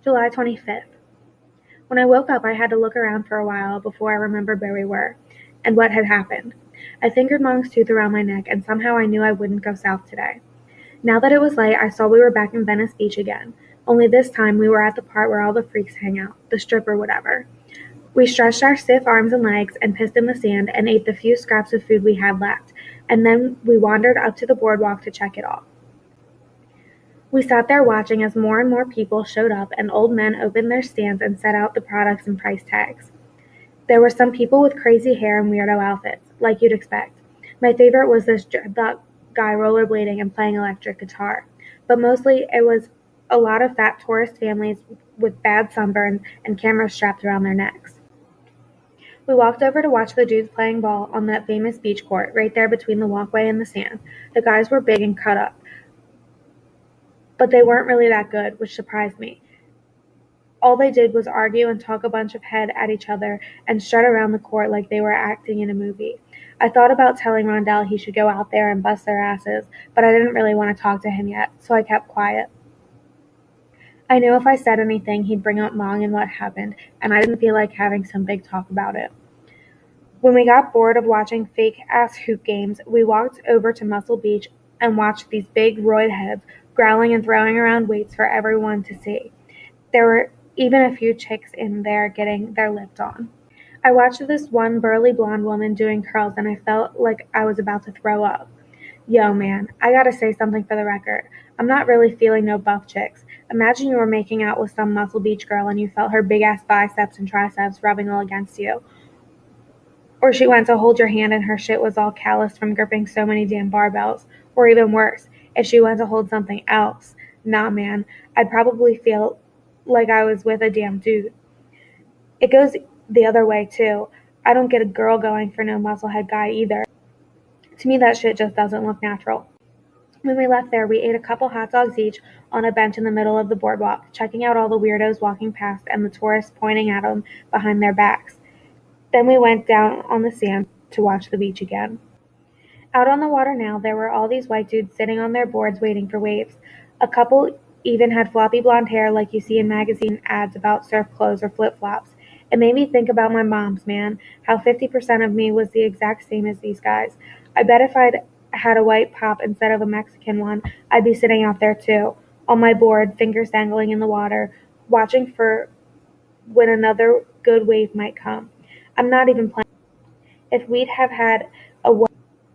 July 25th. When I woke up, I had to look around for a while before I remembered where we were and what had happened. I fingered Monk's tooth around my neck, and somehow I knew I wouldn't go south today. Now that it was light, I saw we were back in Venice Beach again. Only this time we were at the part where all the freaks hang out, the strip or whatever. We stretched our stiff arms and legs and pissed in the sand and ate the few scraps of food we had left, and then we wandered up to the boardwalk to check it all. We sat there watching as more and more people showed up and old men opened their stands and set out the products and price tags. There were some people with crazy hair and weirdo outfits, like you'd expect. My favorite was this dreadlock guy rollerblading and playing electric guitar, but mostly it was a lot of fat tourist families with bad sunburn and cameras strapped around their necks. We walked over to watch the dudes playing ball on that famous beach court right there between the walkway and the sand. The guys were big and cut up, but they weren't really that good, which surprised me. All they did was argue and talk a bunch of head at each other and strut around the court like they were acting in a movie. I thought about telling Rondell he should go out there and bust their asses, but I didn't really want to talk to him yet, so I kept quiet. I knew if I said anything, he'd bring up Mong and what happened, and I didn't feel like having some big talk about it. When we got bored of watching fake-ass hoop games, we walked over to Muscle Beach and watched these big roid heads growling and throwing around weights for everyone to see. There were even a few chicks in there getting their lift on. I watched this one burly blonde woman doing curls and I felt like I was about to throw up. Yo, man, I gotta say something for the record. I'm not really feeling no buff chicks. Imagine you were making out with some Muscle Beach girl and you felt her big-ass biceps and triceps rubbing all against you. Or she went to hold your hand and her shit was all calloused from gripping so many damn barbells. Or even worse, if she went to hold something else. Nah, man, I'd probably feel like I was with a damn dude. It goes the other way, too. I don't get a girl going for no musclehead guy either. To me, that shit just doesn't look natural. When we left there, we ate a couple hot dogs each on a bench in the middle of the boardwalk, checking out all the weirdos walking past and the tourists pointing at them behind their backs. Then we went down on the sand to watch the beach again. Out on the water now, there were all these white dudes sitting on their boards waiting for waves. A couple even had floppy blonde hair like you see in magazine ads about surf clothes or flip-flops. It made me think about my mom's, man, how 50% of me was the exact same as these guys. I bet if I'd had a white pop instead of a Mexican one, I'd be sitting out there too, on my board, fingers dangling in the water, watching for when another good wave might come. I'm not even playing. If we'd have had a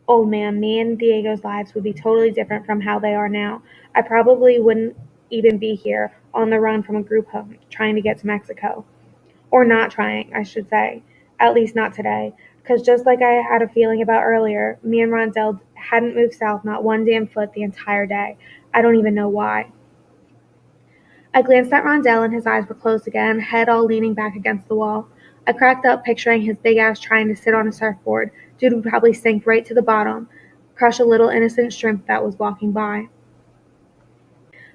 old man, me and Diego's lives would be totally different from how they are now. I probably wouldn't even be here, on the run from a group home, trying to get to Mexico. Or not trying, I should say. At least not today. Because just like I had a feeling about earlier, me and Rondell hadn't moved south not one damn foot the entire day. I don't even know why. I glanced at Rondell and his eyes were closed again, head all leaning back against the wall. I cracked up, picturing his big ass trying to sit on a surfboard. Dude would probably sink right to the bottom, crush a little innocent shrimp that was walking by.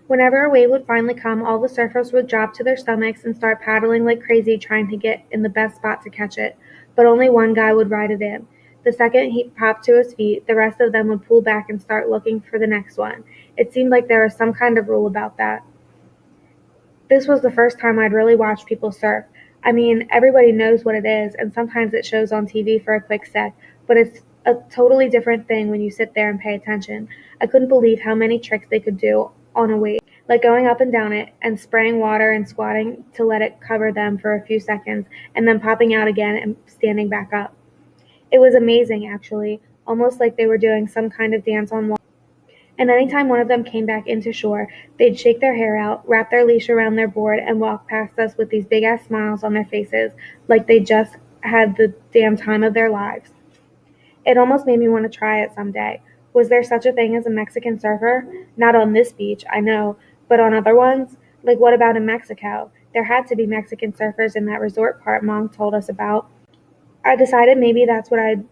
Whenever a wave would finally come, all the surfers would drop to their stomachs and start paddling like crazy trying to get in the best spot to catch it, but only one guy would ride it in. The second he popped to his feet, the rest of them would pull back and start looking for the next one. It seemed like there was some kind of rule about that. This was the first time I'd really watched people surf. I mean, everybody knows what it is, and sometimes it shows on TV for a quick sec, but it's a totally different thing when you sit there and pay attention. I couldn't believe how many tricks they could do on a wave, like going up and down it, and spraying water and squatting to let it cover them for a few seconds, and then popping out again and standing back up. It was amazing, actually, almost like they were doing some kind of dance on water. And anytime one of them came back into shore, they'd shake their hair out, wrap their leash around their board, and walk past us with these big-ass smiles on their faces, like they just had the damn time of their lives. It almost made me want to try it someday. Was there such a thing as a Mexican surfer? Not on this beach, I know, but on other ones? Like what about in Mexico? There had to be Mexican surfers in that resort part Mom told us about. I decided maybe that's what I'd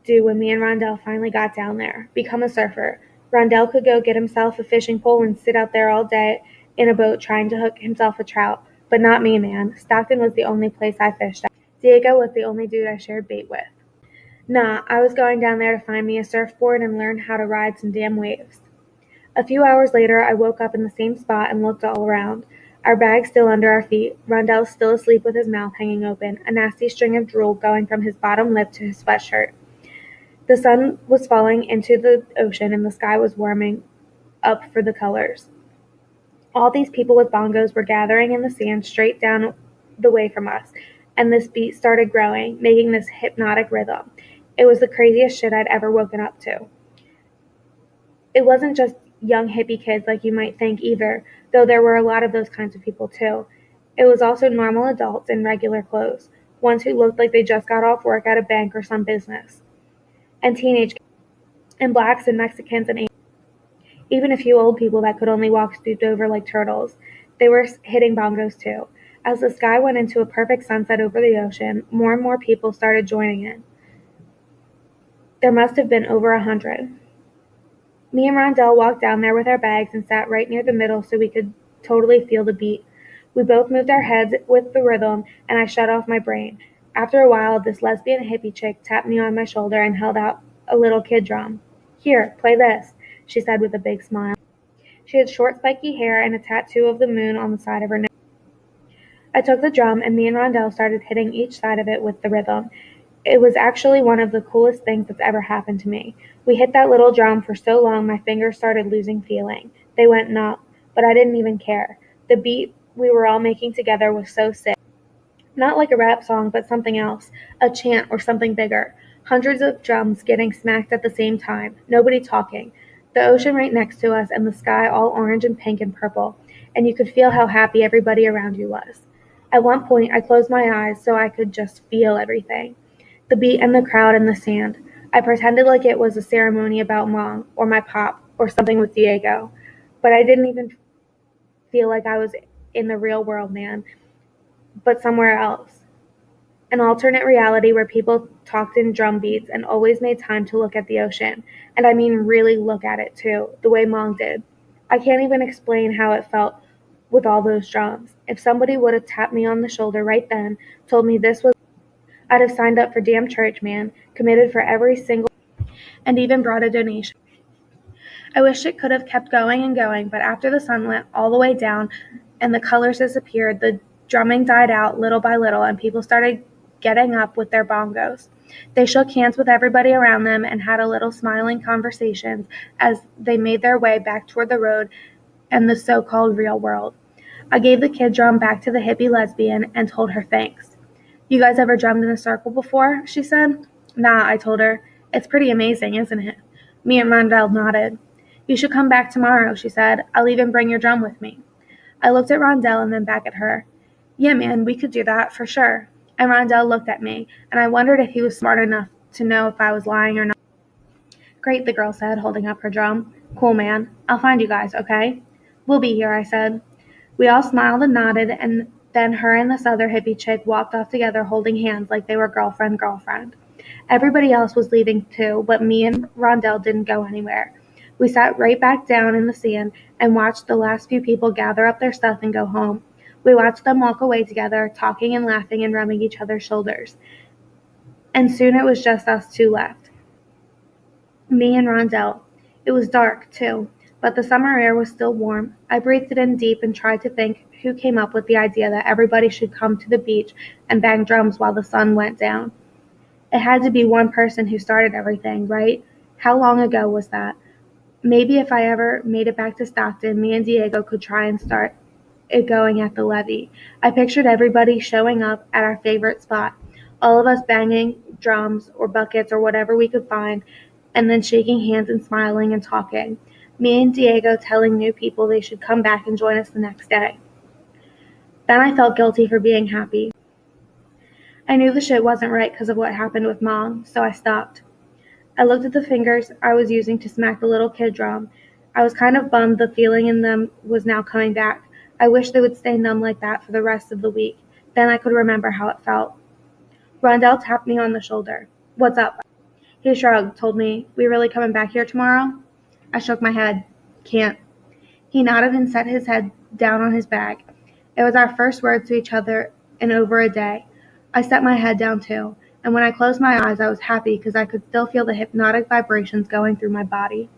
do when me and Rondell finally got down there. Become a surfer. Rondell could go get himself a fishing pole and sit out there all day in a boat trying to hook himself a trout. But not me, man. Stockton was the only place I fished at. Diego was the only dude I shared bait with. Nah, I was going down there to find me a surfboard and learn how to ride some damn waves. A few hours later, I woke up in the same spot and looked all around. our bags still under our feet, Rondell still asleep with his mouth hanging open, a nasty string of drool going from his bottom lip to his sweatshirt. The sun was falling into the ocean and the sky was warming up for the colors. All these people with bongos were gathering in the sand straight down the way from us, and this beat started growing, making this hypnotic rhythm. It was the craziest shit I'd ever woken up to. It wasn't just young hippie kids like you might think either, though there were a lot of those kinds of people too. It was also normal adults in regular clothes, ones who looked like they just got off work at a bank or some business, and teenage kids, and blacks and Mexicans and even a few old people that could only walk stooped over like turtles. They were hitting bongos too. As the sky went into a perfect sunset over the ocean, more and more people started joining in. There must have been over 100. Me and Rondell walked down there with our bags and sat right near the middle so we could totally feel the beat. We both moved our heads with the rhythm, and I shut off my brain. After a while, this lesbian hippie chick tapped me on my shoulder and held out a little kid drum. "Here, play this," she said with a big smile. She had short spiky hair and a tattoo of the moon on the side of her neck. I took the drum, and me and Rondell started hitting each side of it with the rhythm. It was actually one of the coolest things that's ever happened to me. We hit that little drum for so long my fingers started losing feeling. They went numb, but I didn't even care. The beat we were all making together was so sick. Not like a rap song, but something else, a chant or something bigger. Hundreds of drums getting smacked at the same time, nobody talking. The ocean right next to us and the sky all orange and pink and purple, and you could feel how happy everybody around you was. At one point, I closed my eyes so I could just feel everything. The beat and the crowd and the sand. I pretended like it was a ceremony about Mom or my pop or something with Diego, but I didn't even feel like I was in the real world, man, but somewhere else. An alternate reality where people talked in drum beats and always made time to look at the ocean. And I mean really look at it too, the way Mong did. I can't even explain how it felt with all those drums. If somebody would have tapped me on the shoulder right then, told me this was, I'd have signed up for damn church, man, committed for every single, and even brought a donation. I wish it could have kept going and going, but after the sun went all the way down and the colors disappeared, the drumming died out little by little and people started getting up with their bongos. They shook hands with everybody around them and had a little smiling conversations as they made their way back toward the road and the so-called real world. I gave the kid drum back to the hippie lesbian and told her thanks. "You guys ever drummed in a circle before?" she said. "Nah," I told her. "It's pretty amazing, isn't it?" Me and Rondell nodded. "You should come back tomorrow," she said. "I'll even bring your drum with me." I looked at Rondell and then back at her. "Yeah, man, we could do that, for sure." And Rondell looked at me, and I wondered if he was smart enough to know if I was lying or not. "Great," the girl said, holding up her drum. "Cool, man. I'll find you guys, okay?" "We'll be here," I said. We all smiled and nodded, and then her and this other hippie chick walked off together holding hands like they were girlfriend. Everybody else was leaving too, but me and Rondell didn't go anywhere. We sat right back down in the sand and watched the last few people gather up their stuff and go home. We watched them walk away together, talking and laughing and rubbing each other's shoulders. And soon it was just us two left. Me and Rondell. It was dark, too, but the summer air was still warm. I breathed it in deep and tried to think who came up with the idea that everybody should come to the beach and bang drums while the sun went down. It had to be one person who started everything, right? How long ago was that? Maybe if I ever made it back to Stockton, me and Diego could try and start it going at the levee. I pictured everybody showing up at our favorite spot, all of us banging drums or buckets or whatever we could find, and then shaking hands and smiling and talking. Me and Diego telling new people they should come back and join us the next day. Then I felt guilty for being happy. I knew the shit wasn't right because of what happened with Mom, so I stopped. I looked at the fingers I was using to smack the little kid drum. I was kind of bummed the feeling in them was now coming back. I wish they would stay numb like that for the rest of the week. Then I could remember how it felt. Rondell tapped me on the shoulder. "What's up?" He shrugged, told me, "We really coming back here tomorrow?" I shook my head. "Can't." He nodded and set his head down on his bag. It was our first words to each other in over a day. I set my head down too, and when I closed my eyes I was happy because I could still feel the hypnotic vibrations going through my body.